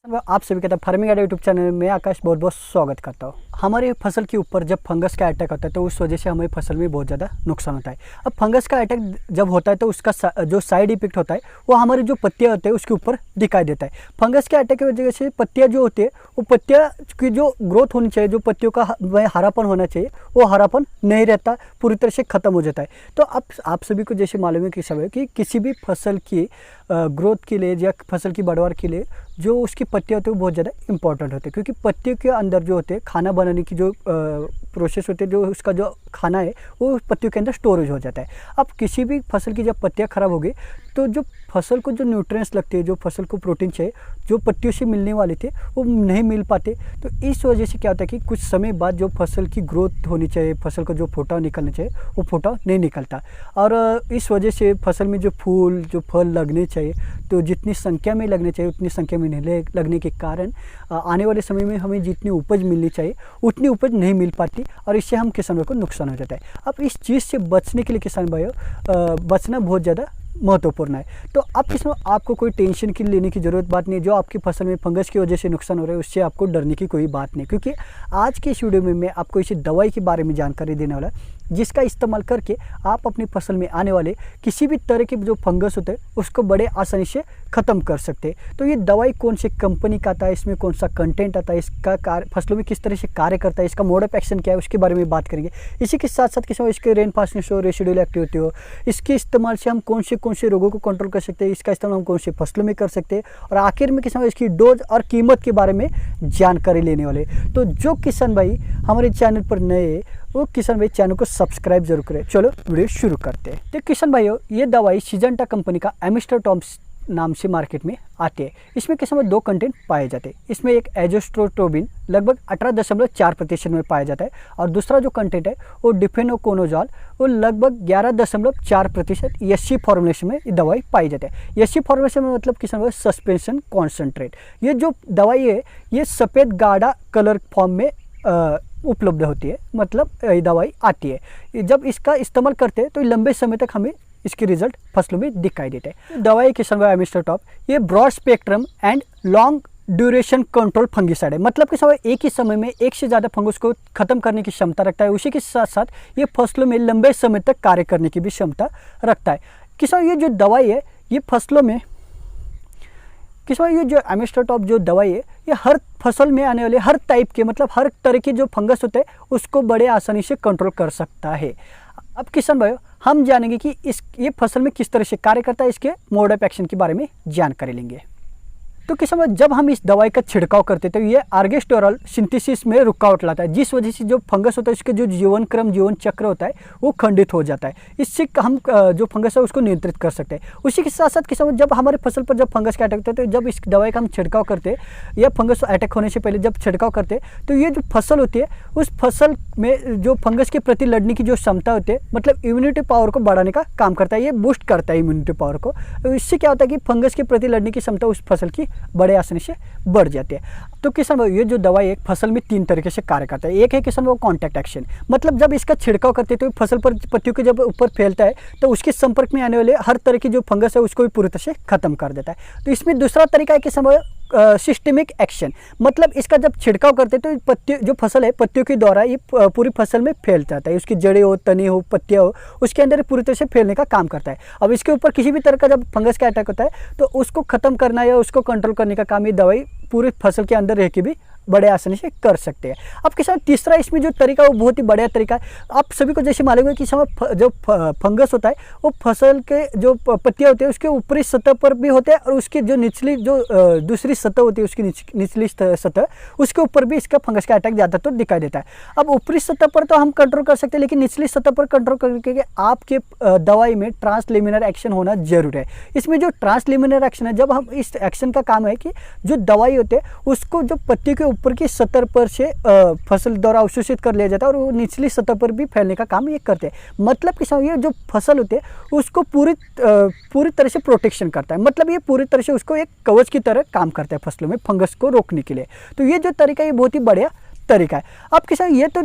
आप सभी का फार्मिंग आइडिया यूट्यूब चैनल में आकाश बहुत बहुत स्वागत करता हूँ। हमारे फसल के ऊपर जब फंगस का अटैक होता है तो उस वजह से हमारी फसल में बहुत ज़्यादा नुकसान होता है। अब फंगस का अटैक जब होता है तो उसका जो साइड इफेक्ट होता है वो हमारी जो पत्तियाँ होते हैं उसके ऊपर दिखाई देता है। फंगस के अटैक की वजह से पत्तियाँ जो होती है वो पत्तियाँ की जो ग्रोथ होनी चाहिए, जो पत्तियों का हरापन होना चाहिए वो हरापन नहीं रहता, पूरी तरह से ख़त्म हो जाता है। तो अब आप सभी को जैसे मालूम है कि सब है कि किसी भी फसल की ग्रोथ के लिए या फसल की बढ़वार के लिए जो उसकी पत्तियाँ होती है वो बहुत ज़्यादा इंपॉर्टेंट होते हैं, क्योंकि पत्तियों के अंदर जो होते हैं खाना बनाने की जो प्रोसेस होते हैं, जो उसका जो खाना है वो पत्तियों के अंदर स्टोरेज हो जाता है। अब किसी भी फसल की जब पत्तियाँ खराब हो गई तो जो फसल को जो न्यूट्रिएंट्स लगते हैं, जो फसल को प्रोटीन चाहिए, जो पत्तियों से मिलने वाले थे वो नहीं मिल पाते। तो इस वजह से क्या होता है कि कुछ समय बाद जो फसल की ग्रोथ होनी चाहिए, फसल का जो फोटा निकलना चाहिए वो फोटा नहीं निकलता, और इस वजह से फसल में जो फूल जो फल लगने चाहिए तो जितनी संख्या में लगने चाहिए उतनी संख्या में नहीं लगने के कारण आने वाले समय में हमें जितनी उपज मिलनी चाहिए उतनी उपज नहीं मिल पाती, और इससे हम किसानों को नुकसान हो जाता है। अब इस चीज़ से बचने के लिए किसान भाइयों बचना बहुत ज़्यादा महत्वपूर्ण है। तो अब इसमें आपको कोई टेंशन की लेने की ज़रूरत बात नहीं। जो आपकी फसल में फंगस की वजह से नुकसान हो रहा है उससे आपको डरने की कोई बात नहीं, क्योंकि आज के इस वीडियो में मैं आपको इसी दवाई के बारे में जानकारी देने वाला जिसका इस्तेमाल करके आप अपनी फसल में आने वाले किसी भी तरह के जो फंगस होते हैं उसको बड़े आसानी से ख़त्म कर सकते हैं। तो ये दवाई कौन सी कंपनी का आता है, इसमें कौन सा कंटेंट आता है, इसका फसलों में किस तरह से कार्य करता है, इसका मोड ऑफ एक्शन क्या है, उसके बारे में बात करेंगे। इसी के साथ साथ किसी इसके रेनफास्टनेस हो, रेसिडुअल एक्टिविटी हो, इसके इस्तेमाल से हम कौन से रोगों को कंट्रोल कर सकते हैं, इसका इस्तेमाल हम कौन से फसलों में कर सकते हैं, और आखिर में किसान इसकी डोज और कीमत के बारे में जानकारी लेने वाले। तो जो किसान भाई हमारे चैनल पर नए वो किसान भाई चैनल को सब्सक्राइब जरूर करें। चलो वीडियो शुरू करते हैं। तो किसान भाइयों ये दवाई सिजेंटा कंपनी का एमिस्टर टॉम्स नाम से मार्केट में आती है। इसमें किसान भाई दो कंटेंट पाए जाते हैं। इसमें एक एजोस्ट्रोटोबिन लगभग 18.4% में पाया जाता है, और दूसरा जो कंटेंट है वो डिफेनोकोनोजॉल वो लगभग 11.4% एससी फॉर्मुलेशन में दवाई पाई जाती है। एससी फॉर्मुलेशन में मतलब किसान भाई सस्पेंशन कॉन्सेंट्रेट। ये जो दवाई है ये सफ़ेद गाढ़ा कलर फॉर्म में उपलब्ध होती है, मतलब ये दवाई आती है। जब इसका इस्तेमाल करते हैं तो लंबे समय तक हमें इसके रिजल्ट फसलों में दिखाई देते हैं। दवाई किसान भाई एमिस्टर टॉप ये broad spectrum and long duration control fungicide है, मतलब कि समय एक ही समय में एक से ज़्यादा फंगस को खत्म करने की क्षमता रखता है। उसी के साथ साथ ये फसलों में लंबे समय तक कार्य करने की भी क्षमता रखता है। किसान ये जो दवाई है ये फसलों में किसान ये जो एमिस्टर टॉप जो दवाई है ये हर फसल में आने वाले हर टाइप के, मतलब हर तरह के जो फंगस होते हैं उसको बड़े आसानी से कंट्रोल कर सकता है। अब किसान भाइयों हम जानेंगे कि ये फसल में किस तरह से कार्य करता है, इसके मोड ऑफ एक्शन के बारे में जानकारी लेंगे। तो किसान भाई जब हम इस दवाई का छिड़काव करते तो ये आर्गेस्टोरल सिंथेसिस में रुकावट लाता है, जिस वजह से जो फंगस होता है उसके जो जीवन चक्र होता है वो खंडित हो जाता है। इससे हम जो फंगस है उसको नियंत्रित कर सकते हैं। उसी के साथ साथ किसान भाई जब हमारे फसल पर जब फंगस का अटैक होता है तो जब इस दवाई का हम छिड़काव करते हैं या फंगस अटैक होने से पहले जब छिड़काव करते हैं तो ये जो फसल होती है उस फसल में जो फंगस के प्रति लड़ने की जो क्षमता होती है, मतलब इम्यूनिटी पावर को बढ़ाने का काम करता है, ये बूस्ट करता है इम्यूनिटी पावर को। तो इससे क्या होता है कि फंगस के प्रति लड़ने की क्षमता उस फसल की बड़े आसानी से बढ़ जाती है। तो किसान भाई ये जो दवाई एक फसल में तीन तरीके से कार्य करता है। एक है किसान भाई कॉन्टैक्ट एक्शन, मतलब जब इसका छिड़काव करते हैं तो फसल पर पत्तियों के जब ऊपर फैलता है तो उसके संपर्क में आने वाले हर तरह की जो फंगस है उसको भी पूरी तरह से खत्म कर देता है। तो इसमें दूसरा तरीका है किसान भाई सिस्टेमिक एक्शन, मतलब इसका जब छिड़काव करते हैं तो पत्तियों जो फसल है पत्तियों के द्वारा ये पूरी फसल में फैल जाता है, उसकी जड़ें हो, तने हो, पत्तियाँ हो, उसके अंदर पूरी तरह से फैलने का काम करता है। अब इसके ऊपर किसी भी तरह का जब फंगस का अटैक होता है तो उसको खत्म करना या उसको कंट्रोल करने का काम ये दवाई पूरी फसल के अंदर रह के भी बड़े आसानी से कर सकते हैं। अब किसान तीसरा इसमें जो तरीका वो बहुत ही बढ़िया तरीका है। आप सभी को जैसे मालूम है कि समय जो फंगस होता है वो फसल के जो पत्तियाँ होती है उसके ऊपरी सतह पर भी होते हैं, और उसकी जो निचली जो दूसरी सतह होती है उसकी निचली सतह उसके ऊपर भी इसका फंगस का अटैक ज़्यादातर तो दिखाई देता है। अब ऊपरी सतह पर तो हम कंट्रोल कर सकते हैं, लेकिन निचली सतह पर कंट्रोल करके आपके दवाई में ट्रांसलेमिनर एक्शन होना जरूर है। इसमें जो ट्रांसलेमिनर एक्शन है, जब हम इस एक्शन का काम है कि जो दवाई होते हैं उसको जो पत्ती के ऊपर की सतह पर से फसल द्वारा अवशोषित कर लिया जाता है और वो निचली सतह पर भी फैलने का काम ये करते हैं। मतलब कि ये जो फसल होती है उसको पूरी तरह से प्रोटेक्शन करता है, मतलब ये पूरी तरह से उसको एक कवच की तरह काम करता है फसलों में फंगस को रोकने के लिए। तो ये जो तरीका ये बहुत ही बढ़िया तरीका है। अब किसान ये तो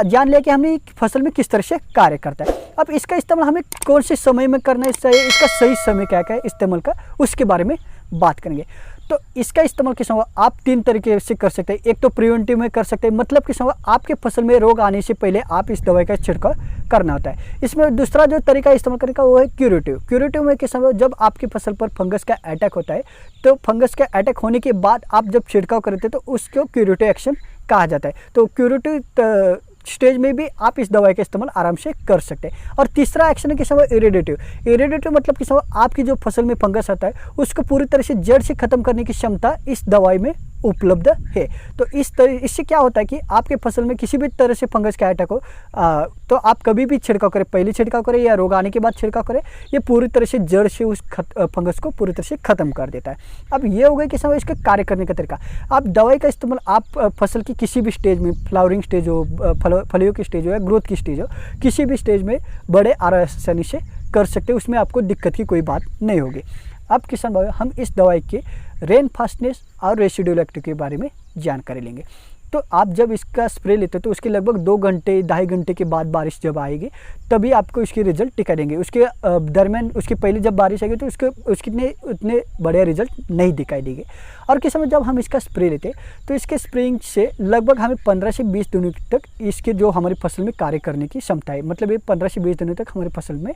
जान लिया कि हमने फसल में किस तरह से कार्य करता है। अब इसका इस्तेमाल हमें कौन से समय में करना है, इसका सही समय क्या क्या है इस्तेमाल का, उसके बारे में बात करेंगे। तो इसका इस्तेमाल किसान भाई आप 3 तरीके से कर सकते हैं। एक तो प्रिवेंटिव में कर सकते हैं, मतलब किसान भाई आपके फसल में रोग आने से पहले आप इस दवाई का छिड़काव करना होता है। इसमें दूसरा जो तरीका इस्तेमाल करने का वो है क्यूरेटिव। क्यूरेटिव में किसान भाई जब आपकी फसल पर फंगस का अटैक होता है तो फंगस का अटैक होने के बाद आप जब छिड़काव करते हैं तो उसको क्यूरेटिव एक्शन कहा जाता है। तो क्यूरेटिव स्टेज में भी आप इस दवाई का इस्तेमाल आराम से कर सकते हैं। और तीसरा एक्शन है कि समय इरिडेटिव। इरिडेटिव मतलब कि समय आपकी जो फसल में फंगस आता है उसको पूरी तरह से जड़ से खत्म करने की क्षमता इस दवाई में उपलब्ध है। तो इससे क्या होता है कि आपके फसल में किसी भी तरह से फंगस का अटैक हो तो आप कभी भी छिड़काव करें, पहले छिड़काव करें या रोग आने के बाद छिड़काव करें, ये पूरी तरह से जड़ से उस फंगस को पूरी तरह से खत्म कर देता है। अब ये हो गया कि समय इसका कार्य करने का तरीका। आप दवाई का इस्तेमाल आप फसल की किसी भी स्टेज में, फ्लावरिंग स्टेज हो, फलियों की स्टेज हो या ग्रोथ की स्टेज हो, किसी भी स्टेज में बड़े आसानी से कर सकते हैं, उसमें आपको दिक्कत की कोई बात नहीं होगी। अब किसान भाई हम इस दवाई के रेन फास्टनेस और रेसिडुअल एक्टिविटी के बारे में जानकारी लेंगे। तो आप जब इसका स्प्रे लेते हो तो उसके लगभग 2 घंटे 2.5 घंटे के बाद बारिश जब आएगी तभी आपको इसके रिजल्ट दिखाई देंगे। उसके दरमियान उसके पहले जब बारिश आएगी तो उसके उतने बड़े रिजल्ट नहीं दिखाई देंगे। और किस समय जब हम इसका स्प्रे लेते हैं तो इसके स्प्रेइंग से लगभग हमें 15 से 20 दिनों तक इसके जो हमारी फसल में कार्य करने की क्षमता है, मतलब ये 15 से 20 दिनों तक हमारी फसल में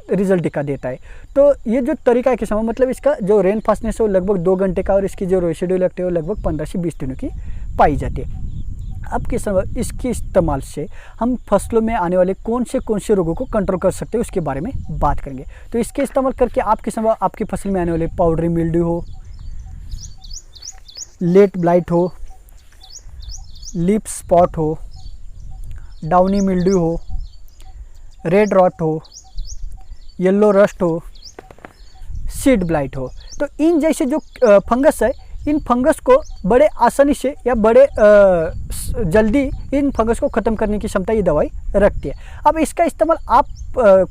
रिजल्ट दिखा देता है। तो ये जो तरीका है किसान, मतलब इसका जो रेन फास्टनेस है वो लगभग 2 घंटे का और इसकी जो रेसिडुअल एक्टिविटी है वो लगभग 15 से 20 दिनों की पाई जाती है। अब किसान इसके इस्तेमाल से हम फसलों में आने वाले कौन से रोगों को कंट्रोल कर सकते हैं उसके बारे में बात करेंगे। तो इसके इस्तेमाल करके आप किसान आपकी फसल में आने वाले पाउडरी मिल्ड्यू हो, लेट ब्लाइट हो, लीफ स्पॉट हो, डाउनी मिल्ड्यू हो, रेड रॉट हो, येलो रस्ट हो, सीड ब्लाइट हो, तो इन जैसे जो फंगस है इन फंगस को बड़े आसानी से या बड़े जल्दी इन फंगस को ख़त्म करने की क्षमता ये दवाई रखती है। अब इसका इस्तेमाल आप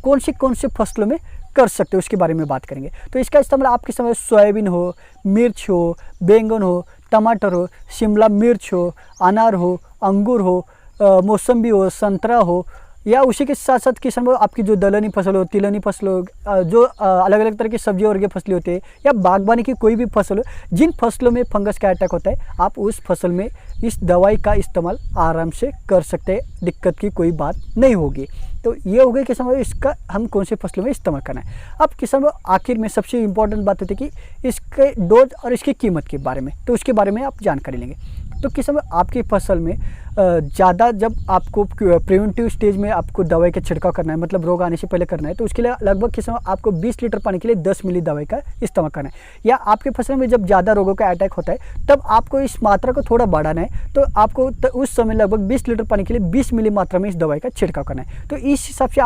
कौन से फसलों में कर सकते हो उसके बारे में बात करेंगे। तो इसका इस्तेमाल आपके समय सोयाबीन हो, मिर्च हो, बैंगन हो, टमाटर हो, शिमला मिर्च हो, अनार हो, अंगूर हो, मौसम्बी हो, संतरा हो, या उसी के साथ साथ किसान आपकी जो दलहनी फसल हो, तिलहनी फसल हो, जो अलग अलग तरह की सब्जी वर्गीय फसलें होती है या बागवानी की कोई भी फसल हो, जिन फसलों में फंगस का अटैक होता है आप उस फसल में इस दवाई का इस्तेमाल आराम से कर सकते हैं, दिक्कत की कोई बात नहीं होगी। तो ये हो गया किसान इसका हम कौन से फसलों में इस्तेमाल करना है। अब किसान आखिर में सबसे इम्पोर्टेंट बात होती है कि इसके डोज और इसकी कीमत के बारे में, तो उसके बारे में आप जानकारी लेंगे। तो किसान आपकी फसल में ज़्यादा जब आपको प्रिवेंटिव स्टेज में आपको दवाई का छिड़काव करना है, मतलब रोग आने से पहले करना है, तो उसके लिए लगभग किसान आपको 20 लीटर पानी के लिए 10 मिली दवाई का इस्तेमाल करना है। या आपके फसल में जब ज़्यादा रोगों का अटैक होता है तब आपको इस मात्रा को थोड़ा बढ़ाना है, तो आपको उस समय लगभग 20 लीटर पानी के लिए 20 मिली मात्रा में इस दवाई का छिड़काव करना है। तो इस हिसाब से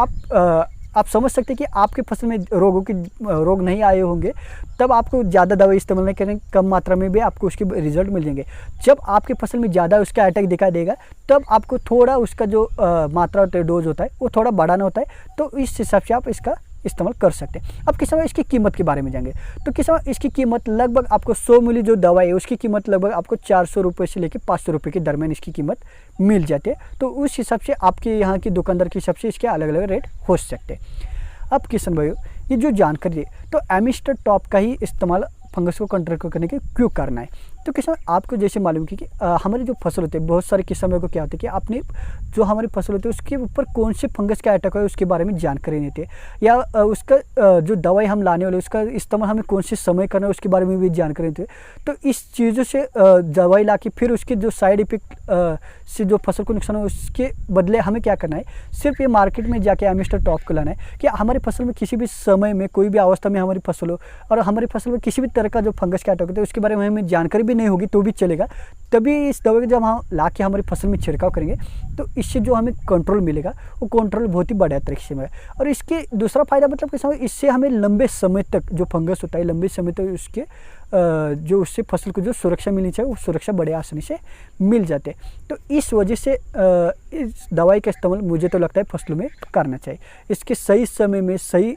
आप समझ सकते हैं कि आपके फसल में रोग नहीं आए होंगे तब आपको ज़्यादा दवाई इस्तेमाल नहीं करें, कम मात्रा में भी आपको उसके रिजल्ट मिल जाएंगे। जब आपके फसल में ज़्यादा उसका अटैक दिखाई देगा तब आपको थोड़ा उसका जो मात्रा होता है, डोज होता है, वो थोड़ा बढ़ाना होता है। तो इस हिसाब से आप इसका इस्तेमाल कर सकते हैं। अब किसान इसकी कीमत के बारे में जाएंगे। तो किसान इसकी कीमत लगभग आपको 100 मिली जो दवाई है उसकी कीमत लगभग आपको 400 रुपये से लेकर 500 रुपये के दरमियान इसकी कीमत मिल जाती है। तो उस हिसाब से आपके यहाँ की दुकानदार के हिसाब से इसके अलग अलग रेट हो सकते हैं। अब किसान भाइयों ये जो जानकारी है तो एमिस्टर टॉप का ही इस्तेमाल फंगस को कंट्रोल करने के क्यों करना है। तो किसान आपको जैसे मालूम कि हमारी जो फसल होती है, बहुत सारे किसानों को क्या होता है कि आपने जो हमारी फसल होती है उसके ऊपर कौन से फंगस का अटैक है उसके बारे में जानकारी नहीं थी, या उसका जो दवाई हम लाने वाले उसका इस्तेमाल हमें कौन से समय करना है उसके बारे में भी जानकारी नहीं थी। तो इस चीज़ों से दवाई ला के फिर उसके जो साइड इफेक्ट से जो फसल को नुकसान हो उसके बदले हमें क्या करना है, सिर्फ ये मार्केट में जाके एमिस्टर टॉप को लाना है कि हमारी फसल में किसी भी समय में कोई भी अवस्था में हमारी फसल हो और हमारी फसल में किसी भी तरह का जो फंगस का अटैक होता है उसके बारे में हमें जानकारी भी नहीं होगी तो भी चलेगा। तभी इस दवाई को जब हम ला के हमारी फसल में छिड़काव करेंगे तो इससे जो हमें कंट्रोल मिलेगा वो कंट्रोल बहुत ही बढ़िया तरीके से है। और इसके दूसरा फायदा मतलब कि इससे हमें लंबे समय तक जो फंगस होता है लंबे समय तक उसके जो उससे फसल को जो सुरक्षा मिलनी चाहिए वो सुरक्षा बड़े आसानी से मिल जाते हैं। तो इस वजह से इस दवाई का इस्तेमाल मुझे तो लगता है फसलों में करना चाहिए। इसके सही समय में सही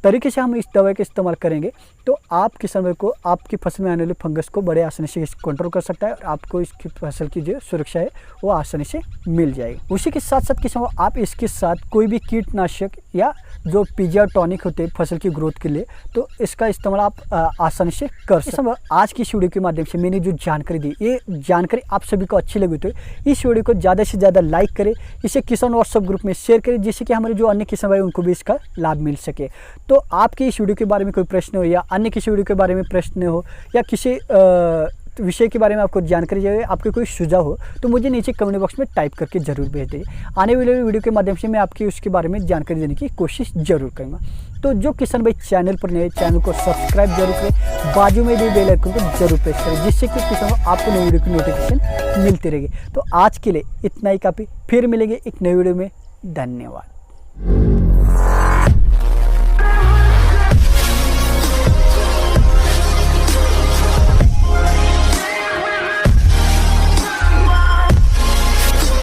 तरीके से हम इस दवाई का इस्तेमाल करेंगे तो आप किसान भाई को आपकी फसल में आने वाले फंगस को बड़े आसानी से कंट्रोल कर सकता है और आपको इसकी फसल की जो सुरक्षा है वो आसानी से मिल जाएगी। उसी के साथ साथ किसान आप इसके साथ कोई भी कीटनाशक या जो पीजिया टॉनिक होते हैं फसल की ग्रोथ के लिए, तो इसका इस्तेमाल आप आसानी से कर सकते हैं। आज की इस वीडियो के माध्यम से मैंने जो जानकारी दी, ये जानकारी आप सभी को अच्छी लगी तो इस वीडियो को ज़्यादा से ज़्यादा लाइक करें, इसे किसान व्हाट्सएप ग्रुप में शेयर करें, जिससे कि हमारे जो अन्य किसान भाई उनको भी इसका लाभ मिल सके। तो आपके इस वीडियो के बारे में कोई प्रश्न हो या अन्य किसी वीडियो के बारे में प्रश्न हो या किसी विषय के बारे में आपको जानकारी चाहिए, आपके कोई सुझाव हो, तो मुझे नीचे कमेंट बॉक्स में टाइप करके ज़रूर भेज दीजिए। आने वाले वीडियो के माध्यम से मैं आपकी उसके बारे में जानकारी देने की कोशिश ज़रूर करूँगा। तो जो किसान भाई चैनल पर नए, चैनल को सब्सक्राइब जरूर करें, बाजू में भी बेल आइकन को जरूर प्रेस करें, जिससे कि किसान आपको नई वीडियो की नोटिफिकेशन मिलती रहेगी। तो आज के लिए इतना ही काफ़ी, फिर मिलेंगे एक नई वीडियो में। धन्यवाद।